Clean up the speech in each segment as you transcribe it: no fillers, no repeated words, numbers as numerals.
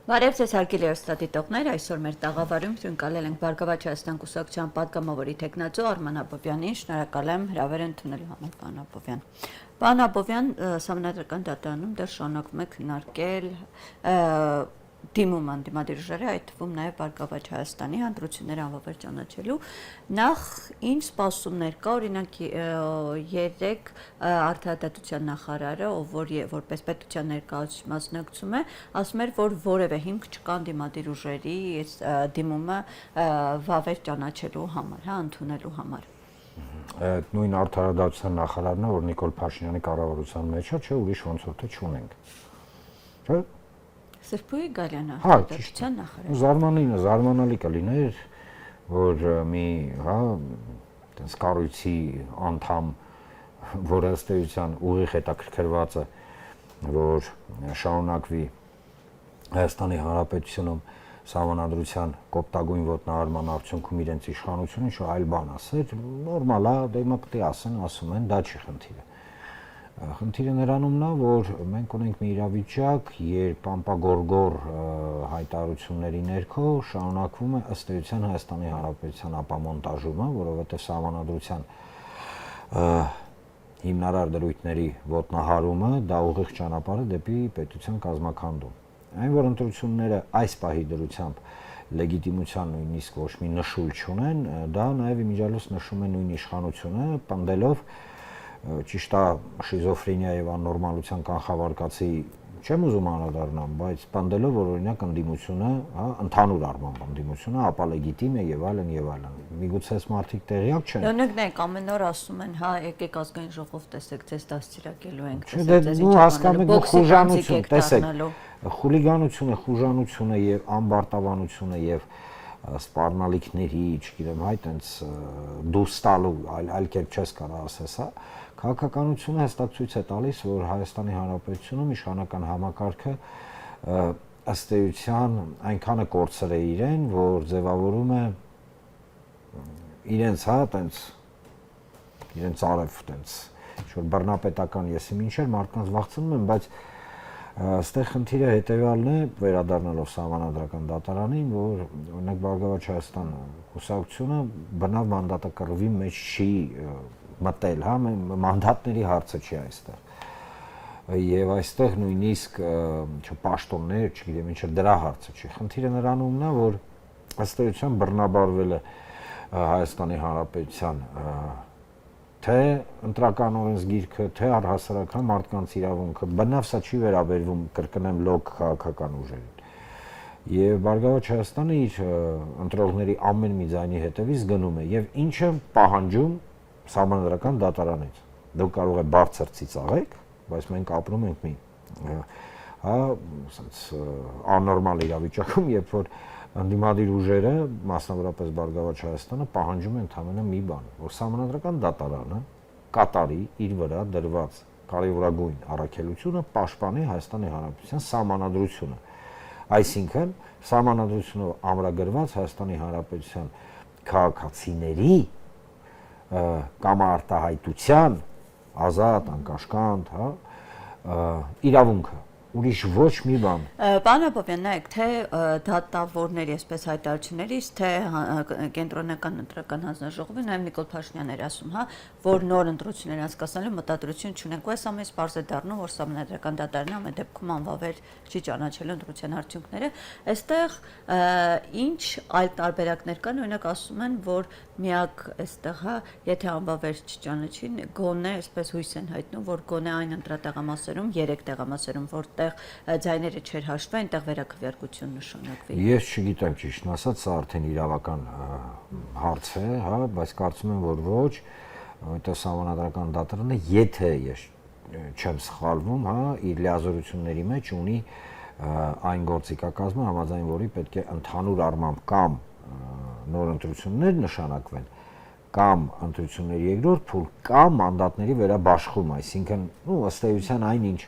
Բարև ձեզ հարգելի հեռուստադիտողներ, այսօր մեր տաղավարում հյուրընկալել ենք Բարգավաճ Հայաստան կուսակցության պատգամավորի թեկնածու Արման Աբովյանին, շնորհակալ եմ հրավեր ընդունելու համար, պարոն Աբովյան։ Պարոն Աբովյան, Սահմանադրական դատարանում դեռ շարունակվում է քննարկել դիմում անդիմադիր ուժերը, այդ թվում նաև Բարգավաճ Հայաստանի հանրությունները անվավեր ճանաչելու, նախ ինչ սպասումներ կա, օրինակ երեք արդարադատության նախարարը, ով որպես պետության ներկայացուցիչ մասնակցում է, ասում էր, որ որևէ հիմք չկա անդիմադիր ուժերի դիմումը վավեր ճանաչելու համար, ընդունելու համար։ Այդ նույն արդարադատության նախարարն է, որ Նիկոլ Փաշինյանի կառավարության մեջ է, չէ, ուրիշ ոնց որ թե չունենք։ Չէ՞։ Սրբույի Գալյանը արդարադատության նախարար։ Զարմանալի կլիներ, որ մի, այդպես կառույցի անդամ, որը ըստ էության ուղիղ հետաքրքրված է, որ շարունակվի Հայաստանի Հանրապետությունում Սահմանադրության կոպտագույն ոտնահարման արդյունքում իրենց իշխանությունը ինչ-որ այլ բան ասեր, նորմալ է, դե հիմա պետք է ասում են, դա չի խնդիրը։ Խնդիրը նրանումն է, որ մենք ունենք մի իրավիճակ, երբ ամպագորգոր հայտարարությունների ներքո շարունակվում է ըստ էության Հայաստանի Հանրապետության ապամոնտաժումը, որովհետև Սահմանադրության հիմնարար դրույթների ոտնահարումը դա ուղիղ ճանապարհ է դեպի պետության կազմաքանդում։ Այն որ ընտրությունները այս պահի դրությամբ լեգիտիմության նույնիսկ ոչ մի նշույլ չունեն, դա նաև իմիջիալոց նշում է նույն իշխանությունը, պնդելով ճիշտ է շիզոֆրենիա եւ աննորմալության կանխավարկածի չեմ ուզում անդրադառնամ, բայց պնդելով որ օրինակ ընդդիմությունը, ընդհանուր առմամբ ընդդիմությունը ապալեգիտիմ է եւ այլն եւ այլն։ Միգուցե այս մարդիկ տեղյակ չեն։ Օրինակ նայեք ամեն օր ասում են, եկեք ազգային ժողով տեսեք, ձեզ դաստիարակելու ենք, դու հասկանում եք խուժանություն, տեսեք, խուլիգանությունը եւ ամբարտավանությունը եւ սպառնալիքների, չգիտեմ, այտենց դուրս տալու այլ կերպ չես կարող ասես, քաղաքականությունը հստակ ցույց է տալիս, որ Հայաստանի Հանրապետությունում իշխանական համակարգը ըստ էության այնքան է կորցրել իրեն, որ ձևավորում է իրենց արև տենց ինչ-որ բռնապետական եսի մինչեր մարդկանց վախցնում են, բայց այստեղ խնդիրը հետևյալն է, վերադառնալով Սահմանադրական դատարանին, որ օրինակ Բարգավաճ Հայաստան կուսակցությունը բնավ մանդատակռվի մեջ չի մտել, մանդատների հարցը չի այստեղ։ Եվ այստեղ նույնիսկ պաշտոններ, չգիտեմ ինչ դրա հարցը չի։ Խնդիրը նրանումն է, որ ըստ էության բռնաբարվել է Հայաստանի Հանրապետության թե ընտրական օրենսգիրքը, թե առհասարակական մարդկանց իրավունքը, բնավ սա չի վերաբերվում կրկնեմ լոկ քաղաքական ուժերին։ Եվ Բարգավաճ Հայաստանը իր ընտրողների ամեն մի ձայնի հետևից գնում է եւ ինչը պահանջում Սահմանադրական դատարանից։ Դուք կարող եք բարձր ծիծաղեք, բայց մենք ապրում ենք մի աննորմալ իրավիճակում, երբ որ ընդդիմադիր ուժերը, մասնավորապես Բարգավաճ Հայաստանը պահանջում են ընդամենը մի բան, որ Սահմանադրական դատարանը կատարի իր վրա դրված կարևորագույն առաքելությունը պաշտպանի Հայաստանի Հանրապետության սահմանադրությունը։ Այսինքն սահմանադրությունով ամրագրված Հայաստանի Հանրապետության քաղաքացիների կամարտահայտության ազատ, անկաշկանդ, իրավունքը, ուրիշ ոչ մի բան։ Պարոն Աբովյան, նայեք, թե դատավորների այսպես հայտարարություններից, թե կենտրոնական ընտրական հանձնաժողովի, նաև Նիկոլ Փաշինյանն էր ասում, որ նոր ընտրություններ անցկացնելու մտադրություն չունենք, այս ամենից պարզ է դառնում, որ Սահմանադրական դատարանը ամեն դեպքում անվավեր չի ճանաչելու ընտրության արդյունքները։ Այստեղ ինչ այլ տարբերակներ կան, օրինակ ասում են, որ միակ այստեղ, եթե անվավեր չճանաչի, գոնե այսպես հույս են հայտնում, որ գոնե այն ընտրատեղամասերում, 3 տեղամասերում, որտեղ ձայները չեր հաշվի, այնտեղ վերաքվեարկություն նշանակվի։ Ես չգիտեմ ճիշտն ասած, սա արդեն իրավական հարց է, բայց կարծում եմ, որ ոչ, որտեղ Սահմանադրական դատարանը, եթե ես չեմ սխալվում, իր լիազորությունների մեջ ունի այն գործիքակազմը, համաձայն որի պետք է ընդհանուր առմամբ կամ նոր ընտրություններ նշանակվեն, կամ ընտրությունների երկրորդ փուլ, կամ մանդատների վերաբաշխում, այսինքն, ըստ էության այնինչ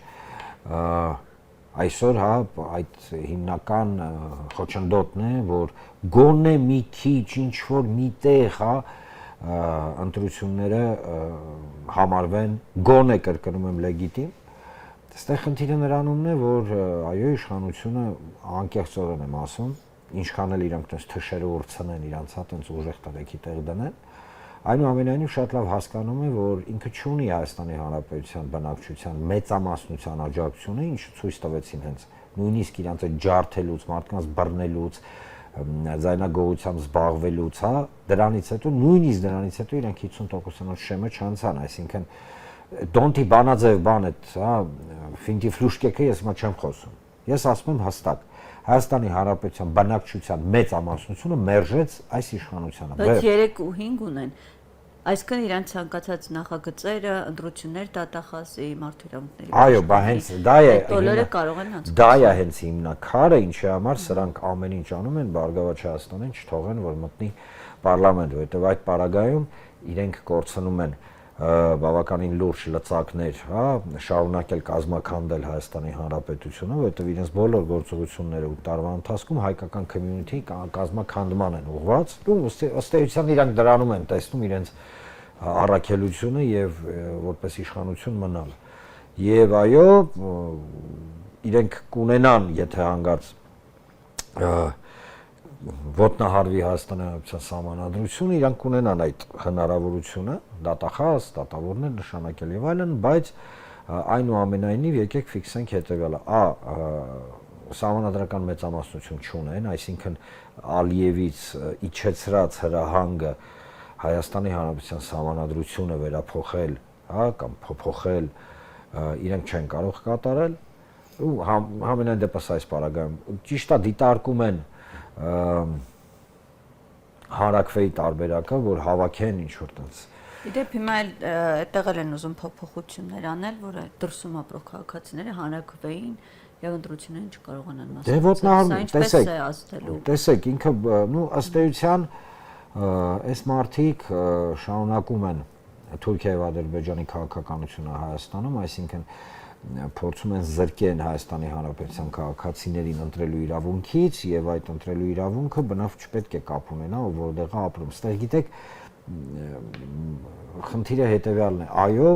այսօր այդ հիմնական խոչընդոտն է, որ գոնե մի քիչ ինչ-որ միտեղ ընտրությունները համարվեն գոնե կրկնում եմ լեգիտիմ, Այստեղ խնդիրը նրանումն է, որ այո, իշխանությունը անկեղծորեն եմ ասում, ինչքան էլ իրանք տես թշերը ուրցնեն, իրանց հա տենց ուժեղ տղեկի տեղ դնեն, այնուամենայնիվ շատ լավ հասկանում է, որ ինքը չունի Հայաստանի Հանրապետության բնակչության մեծամասնության աջակցությունը, ինչը ցույց տվեցին հենց նույնիսկ իրանց այդ ջարդելուց, մարդկանց բռնելուց, ձայնագողությամբ զբաղվելուց, հա, դրանից հետո նույնիսկ դրանից հետո իրանք 50%-ով շեմը չանցան, այսինքն դոնտի բանաձև բան է, հա, ֆինտի ֆլուշկեքը ես մա չեմ խոսում։ Ես ասում եմ հստակ, Հայաստանի Հանրապետության բնակչության մեծ ամասնությունը մերժեց այս իշխանությանը։ Բայց 3 ու 5 ունեն։ Այսինքն իրանց ցանկացած նախագծերը, ընտրություններ դատախազի մարդու իրավունքների։ Այո, բա հենց դա է։ Բոլորը կարող են անցկացնել։ Դա է հենց հիմնակարը, ինչի համար սրանք ամեն ինչ անում են Բարգավաճ Հայաստանին չթողեն, որ մտնի պարլամենտ, որովհետև այդ պարագայում իրենք կորցնում են բավականին լուրջ լծակներ, հա, շարունակել կազմաքանդել Հայաստանի Հանրապետությունը, որովհետև իրենց բոլոր գործողությունները ու տարվա ընթացքում հայկական community կազմաքանդման են ուղղված, ու ըստ էության իրանք դրանում են տեսնում իրենց առաքելությունը եւ որպես իշխանություն մնալ։ Եվ այո, իրենք կունենան, եթե հանգած ոտնահարվի Հայաստանի Հանրապետության սահմանադրությունը, իրանք կունենան այդ հնարավորությունը, դատախազ, դատավորներ նշանակել եւ այլն, բայց այնուամենայնիվ եկեք ֆիքսենք հետեւյալը. սահմանադրական մեծամասնություն չունեն, այսինքն Ալիևից իջեցրած հրահանգը Հայաստանի Հանրապետության սահմանադրությունը վերափոխել, հա, կամ փոփոխել իրենք չեն կարող կատարել, ու համենայն դեպս այս պարագայում ճիշտ է դիտարկում են հարակվեի տարբերակը, որ հավաքեն ինչ-որ տենց։ Իդեպ հիմա այդտեղ են ուզում փոփոխություններ անել, որ դրսում ապրող քաղաքացիները հանրակրվեին եւ ընտրություններին չկարողանան մասնակցել։ Դե ոտնահարում, տեսեք, ինքը ըստ էության այս մարտիկ շարունակում են Թուրքիայի եւ Ադրբեջանի քաղաքականությունը Հայաստանում, այսինքն փորձում են զրկեն Հայաստանի Հանրապետության քաղաքացիներին ընտրելու իրավունքից եւ այդ ընտրելու իրավունքը բնավ չպետք է կապ ունենա, որտեղ է ապրում։ Ստեղ գիտեք, խնդիրը հետեւյալն է, այո,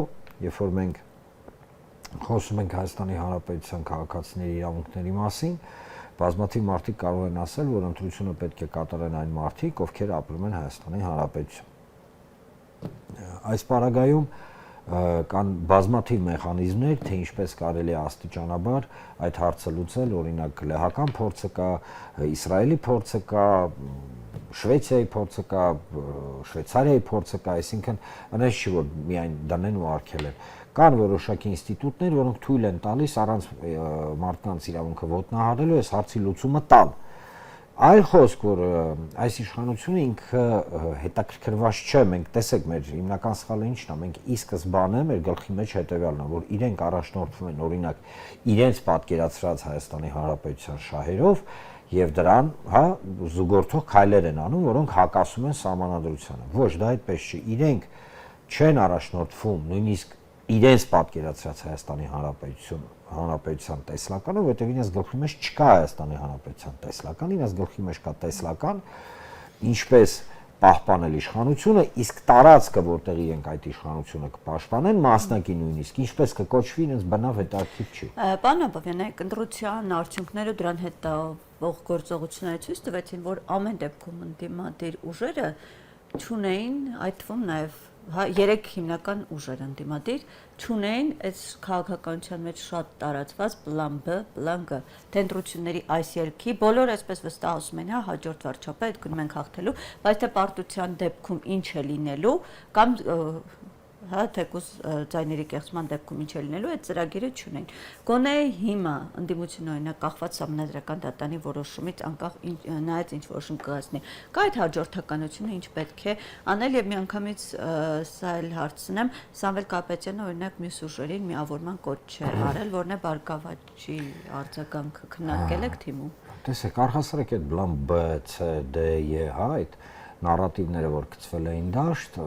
երբ որ մենք խոսում ենք Հայաստանի Հանրապետության քաղաքացիների իրավունքների մասին, բազմաթիվ մարդիկ կարող են ասել, որ ընտրությունը պետք է կատարեն այն մարդիկ, ովքեր ապրում են Հայաստանի Հանրապետությունում։ Այս պարագայում կան բազմաթիվ մեխանիզմներ, թե ինչպես կարելի է աստիճանաբար այդ հարցը լուծել, օրինակ լեհական փորձը կա, Իսրայելի փորձը կա, Շվեյցիայի փորձը կա, Շվեյցարիայի փորձը կա, այսինքն այնպես չի որ միայն դնեն ու արգելեն։ Կան որոշակի ինստիտուտներ, որոնք թույլ են տալիս առանց մարդկանց իրավունքը ոտնահարելու այս հարցի լուծումը տալ։ Այլ խոսք, որ այս իշխանությունը ինքը հետաքրքրված չէ, մենք տեսեք մեր հիմնական սխալը ինչն է, մենք ի սկզբանե մեր գլխի մեջ հետևյալն է, որ իրենք առաջնորդվում են օրինակ իրենց պատկերացրած Հայաստանի Հանրապետության շահերով եւ դրան, հա, զուգորդող քայլեր են անում, որոնք հակասում են սահմանադրությանը։ Ոչ, դա այդպես չի։ Իրենք չեն առաջնորդվում նույնիսկ իրենց պատկերացրած Հայաստանի Հանրապետության տեսլականը, որովհետև իրենց գլխի մեջ չկա Հայաստանի Հանրապետության տեսլական, իրենց գլխի մեջ կա տեսլական, ինչպես պահպանել իշխանությունը, իսկ տարածքը, որտեղ իրենք այդ իշխանությունը կպաշտպանեն, մասնակի նույնիսկ, ինչպես կկոչվի, իրենց բնավ հետաքրքիր չի։ Պարոն Աբովյան, ընտրության արդյունքները դրան հետ տվող գործողությունները ցույց տվեցին, որ ամեն դեպքում ընդդիմադիր ուժերը չունեին, այդ թվում նաև 3 հիմնական ուժեր ընդդիմադիր չունեին այս քաղաքականության մեջ շատ տարածված պլան B, պլան G, թե ընտրությունների այս երկի բոլորը այսպես վստահում են, հա, հաջորդ վարչապետ գնում ենք հաղթելու, բայց թե պարտության դեպքում ինչ է լինելու կամ հա թեկուզ ձայների կեղծման դեպքում ինչ է լինելու, այդ ծրագիրը չունեն։ Գոնե հիմա ընդդիմությունը օրինակ կախված սահմանադրական դատանի որոշումից անկախ նայած ինչ որոշում կայացնի, կա այդ հաջորդականությունը ինչ պետք է անել եւ միանգամից սա էլ հարցնեմ, Սամվել Կապետյանը օրինակ մյուս ուժերին միավորման կոչ չէ արել, որն է Բարգավաճի արձագանքը քննարկել եք թիմում։ Տեսեք, առհասարակ այդ բլան B, C, D, E, հա, այդ նարատիվները, որ գծվել էին դաշտ,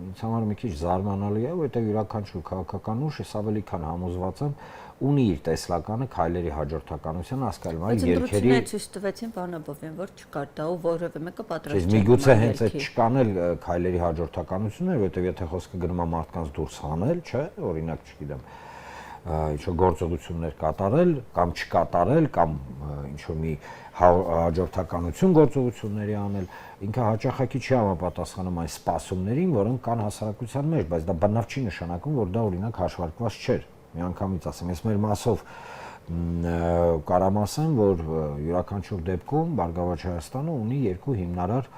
ինձ համար մի քիչ զարմանալի է, որովհետև յուրաքանչյուր քաղաքական ուժ ավելի քան համոզված եմ ունի իր տեսլականը քայլերի հաջորդականության հասկալու այլ երկերի։ Ընտրությունները ցույց տվեցին, պարոն Աբովյան, որ չկար դա ու որևէ մեկը պատրաստ չէ։ Միգուցե հենց այդ չկան էլ քայլերի հաջորդականությունները, որովհետև եթե խոսքը գնում է մարդկանց դուրս հանել, չէ, օրինակ, չգիտեմ, ինչ-որ գործողություններ կատարել կամ չկատարել կամ ինչ-որ մի հաջորդականություն գործողությունների անել, ինքը հաճախակի չի համապատասխանում այն սպասումներին, որոնք կան հասարակության մեջ, բայց դա բնավ չի նշանակում, որ դա օրինակ հաշվարկված չէր։ Միանգամից ասեմ, ես մեր մասով կարամ ասեմ, որ յուրաքանչյուր դեպքում Բարգավաճ Հայաստանը ունի երկու հիմնարար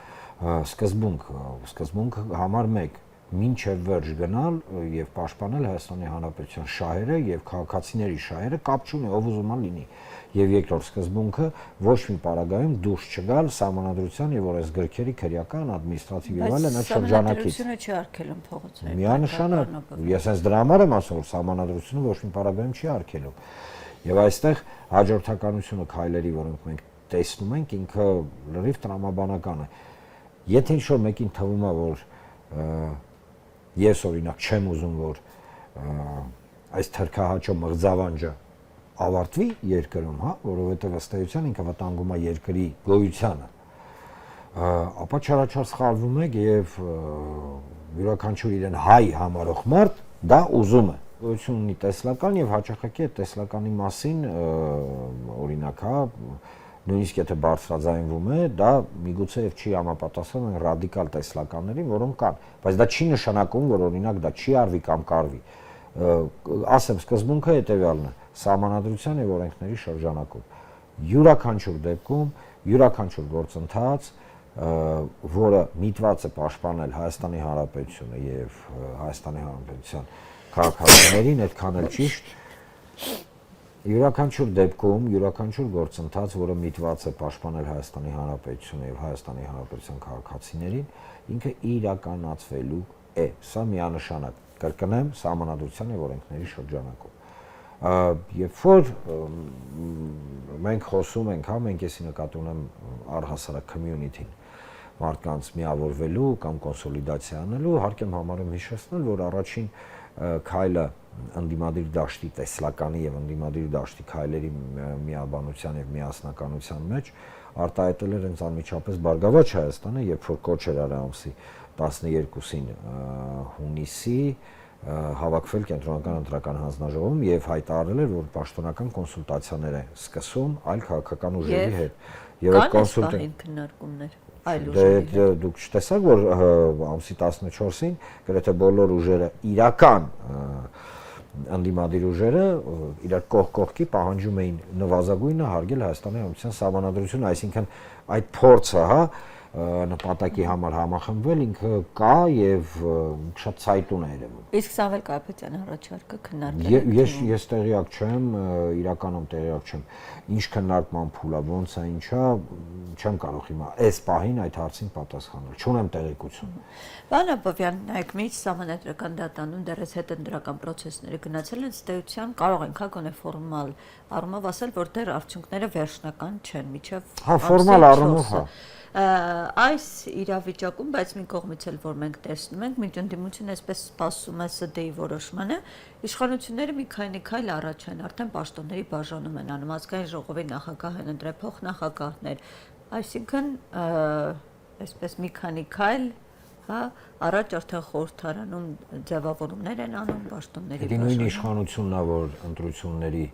սկզբունք համար 1 մինչև վերջ գնալ եւ պաշտպանել Հայաստանի Հանրապետության շահերը եւ քաղաքացիների շահերը, կապ չունի ով ուզում է լինի։ Եվ երկրորդ սկզբունքը ոչ մի պարագայում դուրս չգալ Սահմանադրության եւ օրենսգրքերի քրեական, ադմինիստրատիվ եւ այլն այդ շրջանակից։ Սահմանադրությունը չի արգելում փողոցային։ Միանշանակ, ես հենց դրա համար եմ ասում, որ Սահմանադրությունը ոչ մի պարագայում չի արգելում։ Եվ այստեղ հաջորդականությունը քայլերի, որոնք մենք տեսնում ենք, ինքը լրիվ տրամաբանական է։ Եթե ինչ-որ մեկին թվում է, որ ես օրինակ չեմ ուզում, որ այս թրքահաճո մղձավանջը ավարտվի երկրում, հա, որովհետև ըստ էության ինքը վտանգում է երկրի գոյությանը, ապա չարաչար սխալվում եք եւ յուրաքանչյուր իրեն հայ համարող մարդ դա ուզում է։ Գոյություն ունի տեսլական եւ հաճախակի այդ տեսլականի մասին օրինակ, հա, նույնիսկ եթե բարձրաձայնվում է, դա միգուցե եւ չի համապատասխանում այն ռադիկալ տեսլականներին, որոնք կան, բայց դա չի նշանակում, որ օրինակ դա չի արվի կամ կարվի։ Ասեմ, սկզբունքը հետեւյալն է՝ Սահմանադրության եւ օրենքների շրջանակում յուրաքանչյուր դեպքում, յուրաքանչյուր գործընթաց, որը միտված է պաշտպանել Հայաստանի Հանրապետությունը եւ Հայաստանի Հանրապետության քաղաքացիներին, այդքան էլ ճիշտ յուրաքանչյուր դեպքում, յուրաքանչյուր գործընթաց, որը միտված է պաշտպանել Հայաստանի Հանրապետությունը եւ Հայաստանի Հանրապետության քաղաքացիներին, ինքը իրականացվելու է։ Սա միանշանակ, կրկնեմ, Սահմանադրության եւ օրենքների շրջանակում։ Երբ որ մենք խոսում ենք, հա, մենք եսի նկատի ունեմ առհասարակ community-ին, մարդկանց միավորվելու կամ կոնսոլիդացիա անելու, հարկ եմ համարում հիշեցնել, որ առաջին քայլը ընդդիմադիր դաշտի տեսլականի եւ ընդդիմադիր դաշտի քայլերի միաբանության եւ միասնականության մեջ արտահայտել էր հենց անմիջապես Բարգավաճ Հայաստանը, երբ որ կոչ էր արել ամսի 12-ին հունիսի հավաքվել կենտրոնական ընտրական հանձնաժողովում եւ հայտարարել էր, որ պաշտոնական կոնսուլտացիաներ է սկսում այլ քաղաքական ուժերի հետ։ Եվ այդ քննարկումներ այլ ուժերի հետ։ Դուք չտեսաք, որ ամսի 14-ին գրեթե բոլոր ուժերը իրական ընդդիմադիր ուժերը իրար կողքի պահանջում էին նվազագույնը հարգել Հայաստանի Հանրապետության Սահմանադրությունը, այսինքն այդ փորձը, հա, նպատակի համար համախմբվել ինքը կա եւ շատ ցայտուն է երևում։ Իսկ Սամվել Կարապետյանի առաջարկը քննարկել Ես տեղյակ չեմ, իրականում տեղյակ չեմ։ Ինչ քննարկման փուլ է, ոնց է, ինչա, չեմ կարող հիմա այս պահին այդ հարցին պատասխանել։ Չունեմ տեղեկություն։ Պարոն Աբովյան, նայեք, միջ Սահմանադրական դատարանում դեռ հետընտրական process-ները գնացել են, ըստ էության կարող ենք հագոնե ֆորմալ առումով ասել, որ դեռ արդյունքները վերջնական չեն, միջև հա, ֆորմալ առումով, հա։ Այս իրավիճակում, բայց մի կողմից էլ որ մենք տեսնում ենք, մինչ ընդդիմությունը այսպես սպասում է ՍԴ-ի որոշմանը, իշխանությունները մի քանի քայլ առաջ են, արդեն պաշտոնների բաժանում են անում, ազգային ժողովի նախագահ են ընտրել, փոխնախագահներ, այսինքն այսպես մի քանի քայլ, հա, առաջ արդեն խորհրդարանում ձևավորումներ են անում պաշտոնների բաժանում։ Նույն իշխանությունն է, որ ընտրությունների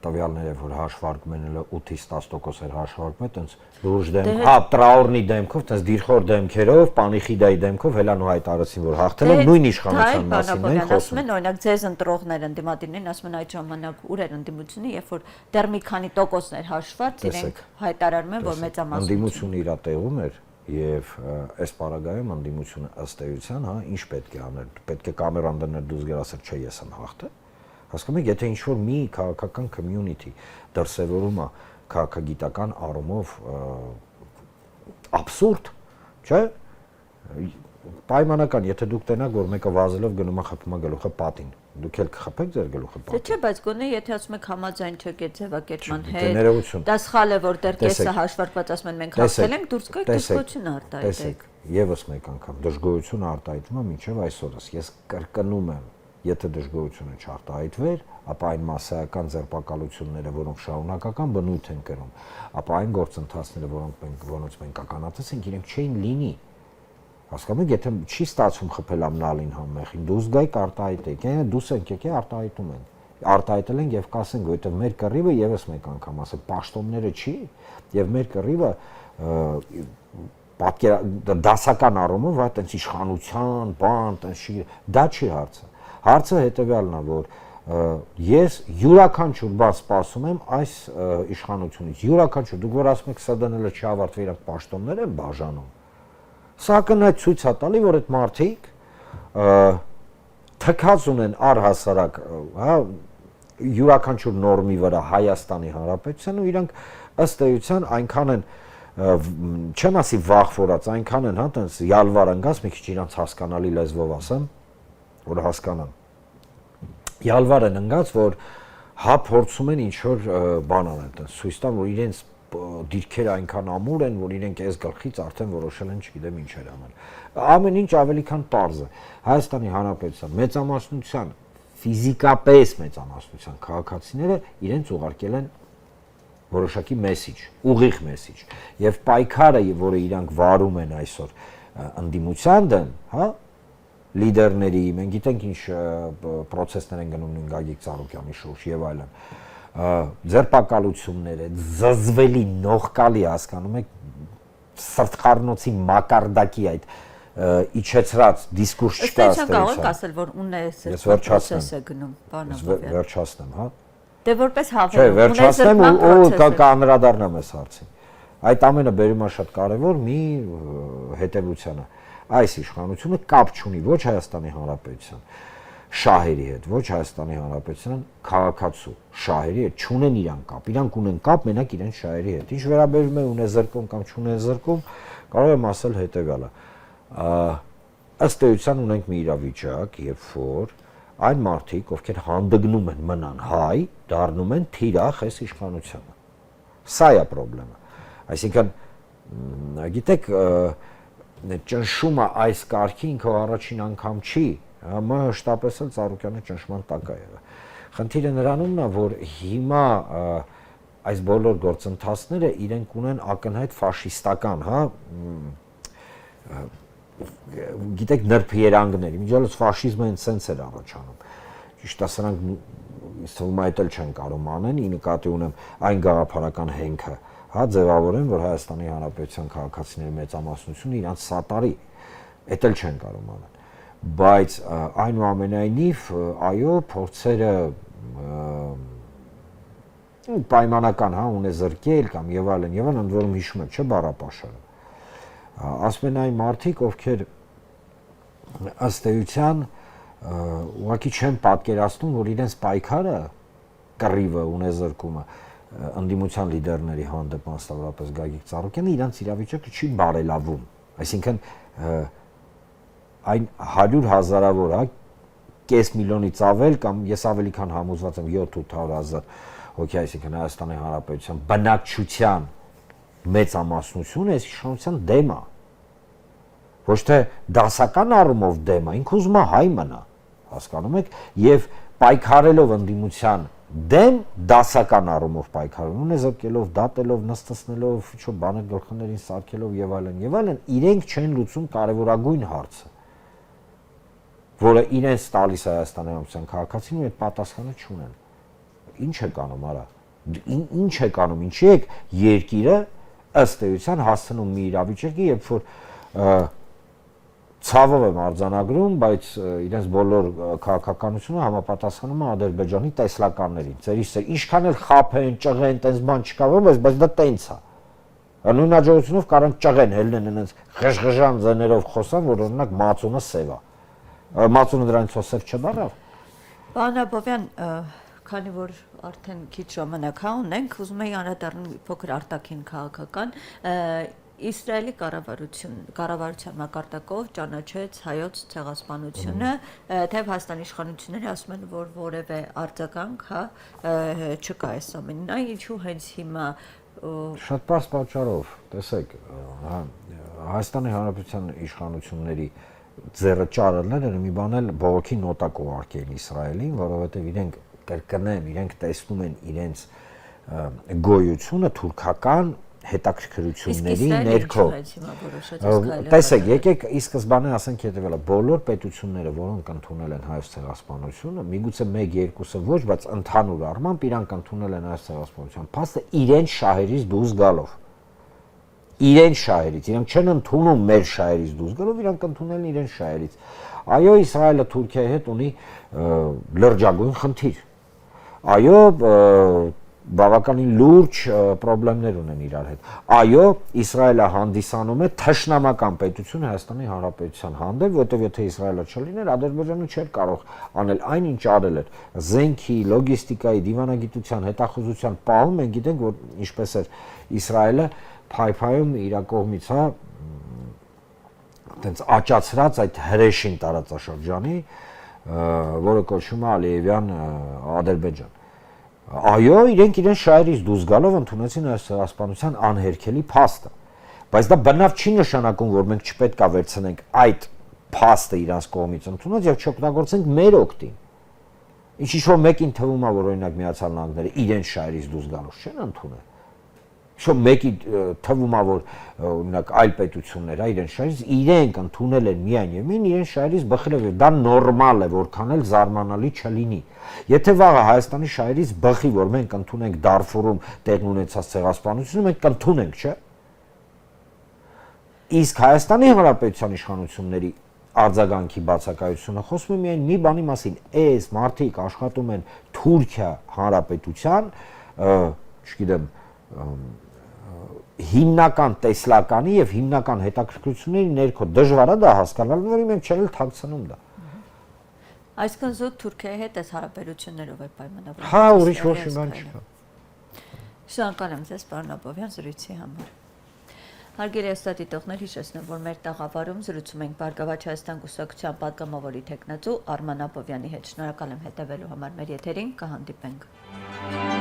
տվյալները, որ հաշվարկում են 8-ից 10% էր հաշվարկում, այտենց լուրջ դեմք, հա, տրաուրնի դեմքով, այտենց դիրխոր դեմքերով, պանիխիդայի դեմքով հելան ու հայտարարեցին, որ հաղթել են նույն իշխանության մասին են խոսում։ Ասում են, օրինակ, ձեզ ընտրողներ ընդդիմադիրներին, ասում են այդ ժամանակ ուր էր ընդդիմությունը, երբ որ դեռ մի քանի տոկոսներ հաշված, իրենք հայտարարում են, որ մեծամասնություն։ Ընդդիմությունը իր տեղում էր եւ այս պարագայում ընդդիմությունը ըստ էության, հա, ինչ պետք է անել։ Պետք է կամերան դնել դուրս գալ ասել, չէ, ես եմ հաղթել։ Հասկանում եք, եթե ինչ-որ մի քաղաքական community դրսևորում է քաղաքագիտական առումով աբսուրդ, չէ՞, պայմանական, եթե դուք տենաք, որ մեկը վազելով գնում է խփում է գլուխը պատին, դուք էլ կխփեք ձեր գլուխը պատին։ Չէ, բայց գոնե եթե ասում եք համաձայն չեք այդ ձևակերպման հետ, դա սխալ է, որ դեռ կեսը հաշվարկված ասում են մենք հաղթել ենք, դուրս գայք դժգոհություն արտահայտեք։ Եվս մեկ անգամ դժգոհություն արտահայտվում է մինչև այսօրս։ Ես կրկնում եմ, եթե դժգոհությունը չարտահայտվեր, ապա այն մասսայական ձերբակալությունները, որոնք շարունակական բնույթ են կրում, ապա այն գործընթացները, որոնց մենք ականատես ենք, իրենք չէին լինի։ Հասկանում եք, եթե չի ստացվում խփել ամնալին համեղին, դուս գայք արտահայտեք, դուս ենք եկե արտահայտում են։ արտահայտել ենք եւ կասենք, որովհետեւ մեր կռիվը եւս մեկ անգամ ասել, պաշտոնները չի եւ մեր կռիվը դասական առումով, այտենց իշխանության, բան, դա չի հարցը։ Հարցը հետեւյալն է, որ ես յուրաքանչյուր բան սպասում եմ այս իշխանությունից, յուրաքանչյուր, դուք որ ասում եք ՍԴՆԼ-ը չի ավարտվել, իրանք պաշտոններ են բաժանում։ Սա կնայ ցույց է տալի, որ այդ մարդիկ թքած ունեն առհասարակ, հա, յուրաքանչյուր նորմի վրա Հայաստանի Հանրապետության ու իրանք ըստ էության այնքան են չեմ ասի վախվորած, այնքան են, հա, տենց յալվար ընկած, մի քիչ իրանց հասկանալի լեզվով ասեմ, որ հասկանան։ Յալվար են ընկած, որ հա փորձում են ինչ որ բան անել, տենց ցույց տան, որ իրենց դիրքերը այնքան ամուր են, որ իրենք այս գլխից արդեն որոշել են, չգիտեմ ինչեր անել։ Ամեն ինչ ավելի քան պարզ է։ Հայաստանի Հանրապետության մեծամասնության, ֆիզիկապես մեծամասնության քաղաքացիները իրենց ուղարկել են որոշակի մեսիջ, ուղիղ մեսիջ։ Եվ պայքարը, որը իրանք վարում են այսօր ընդդիմության դեմ, հա, լիդերների, մենք գիտենք ինչ պրոցեսներ են գնում նույն Գագիկ Ծառուկյանի շուրջ եւ այլն։ Ձերբակալությունները, զզվելի, նողկալի, հասկանում եք, սրտխառնոցի մակարդակի այդ իջեցրած դիսկուրս չկա ըստ կարող եք ասել, որ ունեսել պրոցես է գնում, բանով։ Վերջացնեմ, հա։ Դե որպես հավելում, չէ, վերջացնեմ ու կանդրադառնամ այս հարցին։ Այդ ամենը բերում է շատ կարևոր մի հետևությանը։ Այս իշխանությունը կապ չունի ոչ Հայաստանի Հանրապետության շահերի հետ, ոչ Հայաստանի Հանրապետության քաղաքացու շահերի հետ, չունեն իրան կապ։ Իրանք ունեն կապ մենակ իրենց շահերի հետ։ Ինչ վերաբերում է ունեզրկում կամ չունեզրկում, կարող եմ ասել հետևյալը։ Ըստ էության ունենք մի իրավիճակ, երբ որ այն մարդիկ, ովքեր հանդգնում են մնան հայ, դառնում են թիրախ այս իշխանությանը։ Սա է խնդրեմը։ Այսինքն, գիտեք, ճնշումը այս կարգի ինքը առաջին անգամ չի, մշտապես էլ Ծառուկյանը ճնշման տակ է եղել։ Խնդիրը նրանումն է, որ հիմա այս բոլոր գործընթացները իրենք ունեն ակնհայտ ֆաշիստական, հա, գիտեք, նրբերանգներ, միջալոց ֆաշիզմը հենց սենց էր առաջանում։ Ճիշտ է, սրանք թվում է էլ չեն կարող անեն, ի նկատի ունեմ այն գաղափարական հենքը, հա, ձևավորեն, որ Հայաստանի Հանրապետության քաղաքացիների մեծամասնությունը իրանց սատարի, էդ էլ չեն կարող անեն։ Բայց այնուամենայնիվ, այո, փորձերը պայմանական, հա, ունեզրկել կամ եւ այլն, ընդ որում հիշում եք, չէ, բառապաշարը։ Ասում են այն մարդիկ, ովքեր ըստ էության ուղղակի չեն պատկերացնում, որ իրենց պայքարը, կռիվը, ունեզրկումը ընդդիմության լիդերների հանդեպ, մասնավորապես Գագիկ Ծառուկյանը, իրենց իրավիճակը չի բարելավում։ Այսինքն այն 100,000-ավոր, հա, կես միլիոնից ավել կամ ես ավելի քան համոզված եմ 700,000 հոգի, այսինքն Հայաստանի Հանրապետության բնակչության մեծամասնությունը այս իշխանության դեմ է։ Ոչ թե դասական առումով դեմ է, ինքը ուզում է հայ մնա, հասկանում եք, եւ պայքարելով ընդդիմության դեմ դասական առումով պայքարում, ունեզրկելով, դատելով, նստեցնելով, ինչ-որ բաներ գլխներին սարքելով եւ այլն, իրենք չեն լուծում կարեւորագույն հարցը, որը իրենց տալիս Հայաստանի Հանրապետության քաղաքացին ու այդ պատասխանը չունեն։ Ինչ եք անում, արա։ Ինչ եք անում, ինչի եք երկիրը ըստ էության հասցնում մի իրավիճակի, երբ որ ցավով եմ արձանագրում, բայց իրենց բոլոր քաղաքականությունը համապատասխանում է Ադրբեջանի տեսլականներին։ Ինչքան էլ խափեն, ճղեն, տենց բան չկա, բայց դա տենց է։ Նույն հաջողությունով կարող ճղեն, հելնեն այնպես ղժղժան ձեներով խոսան, որ օրինակ մածունը սև է։ Մածունը դրանից սև չդառավ։ Պարոն Աբովյան, քանի որ արդեն քիչ ժամանակ ունենք, ուզում եի անդրադառնալ փոքր արտաքին քաղաքական Իսրայելի կառավարության մակարդակով ճանաչեց հայոց ցեղասպանությունը, թեև Հայաստանի իշխանությունները ասում են, որ որևէ արձագանք, հա, չկա այս ամենին, այն ինչու հենց հիմա շատ պարզ պատճառով, տեսեք, Հայաստանի Հանրապետության իշխանությունների ձեռը ճարելները մի բան էլ բողոքի նոտա կուղարկել Իսրայելին, որովհետև իրենք կրկնեմ, իրենք տեսնում են իրենց գոյությունը թուրքական հետաքրքրությունների ներքո։ Տեսեք, եկեք ի սկզբանե ասենք հետևելը, բոլոր պետությունները, որոնք ընդունել են Հայոց ցեղասպանությունը, միգուցե 1-2-ը ոչ, բայց ընդհանուր առմամբ իրանք ընդունել են Հայոց ցեղասպանության փաստը իրենց շահերից դուրս գալով։ Իրենց շահերից, իրանք չեն ընդունում մեր շահերից դուրս գալով, իրանք ընդունել են իրենց շահերից։ Այո, Իսրայելը Թուրքիայի հետ ունի լրջագույն խնդիր։ Այո, բավականին լուրջ խնդիրներ ունեն իրար հետ։ Այո, Իսրայելը հանդիսանում է թշնամական պետություն Հայաստանի Հանրապետության հանդեպ, որտեղ եթե Իսրայելը չլիներ, Ադրբեջանը չէր կարող անել այն, ինչ արել էր։ Զենքի, լոգիստիկայի, դիվանագիտության, հետախուզության պահում մենք գիտենք, որ ինչպես էր Իսրայելը փայփայում իր կողմից, հա, այտենց աճացրած այդ հրեշին տարածաշրջանի, որը կոչվում է Ալիևյան Ադրբեջան։ Այո, իրենք իրենց շահերից դուրս գալով ընդունեցին այս ցեղասպանության անհերքելի փաստը։ Բայց դա բնավ չի նշանակում, որ մենք չպետք է վերցնենք այդ փաստը իրանց կողմից ընդունած եւ չօգտագործենք մեր օգտին։ Ինչ-որ մեկին թվում է, որ օրինակ Միացյալ Նահանգները իրենց շահերից դուրս գալուց չեն ընդունել։ Շո մեկի թվում է, որ օրինակ այլ պետություններ, իրենց շահերից իրենք ընդունել են միայն եւ միայն իրենց շահերից բխելով, դա նորմալ է, որքան էլ զարմանալի չլինի։ Եթե վաղը Հայաստանի շահերից բխի, որ մենք ընդունենք Դարֆուրում տեղի ունեցած ցեղասպանությունը, մենք կընդունենք, չէ՞։ Իսկ Հայաստանի Հանրապետության իշխանությունների արձագանքի բացակայությունը խոսում է միայն մի բանի մասին, այս մարդիկ աշխատում են Թուրքիա Հանրապետության, չգիտեմ, հիմնական տեսլականի եւ հիմնական հետաքրքրությունների ներքո դժվար է դա հասկանալ, որի մենք չենք թաքցնում դա։ Այսինքն զուտ Թուրքիայի հետ այս հարաբերություններով է պայմանավորված։ Հա, ուրիշ ոչ մի բան չկա։ Շնորհակալ եմ ձեզ, պարոն Աբովյան, զրույցի համար։ Հարգելի ստատիտողներ, հիշեցնեմ, որ մեր տաղավարում զրուցում ենք Բարգավաճ Հայաստան կուսակցության պատգամավորի տեխնացու Արման Աբովյանի հետ։ Շնորհակալ եմ հետևելու համար մեր եթերին, կհանդիպենք։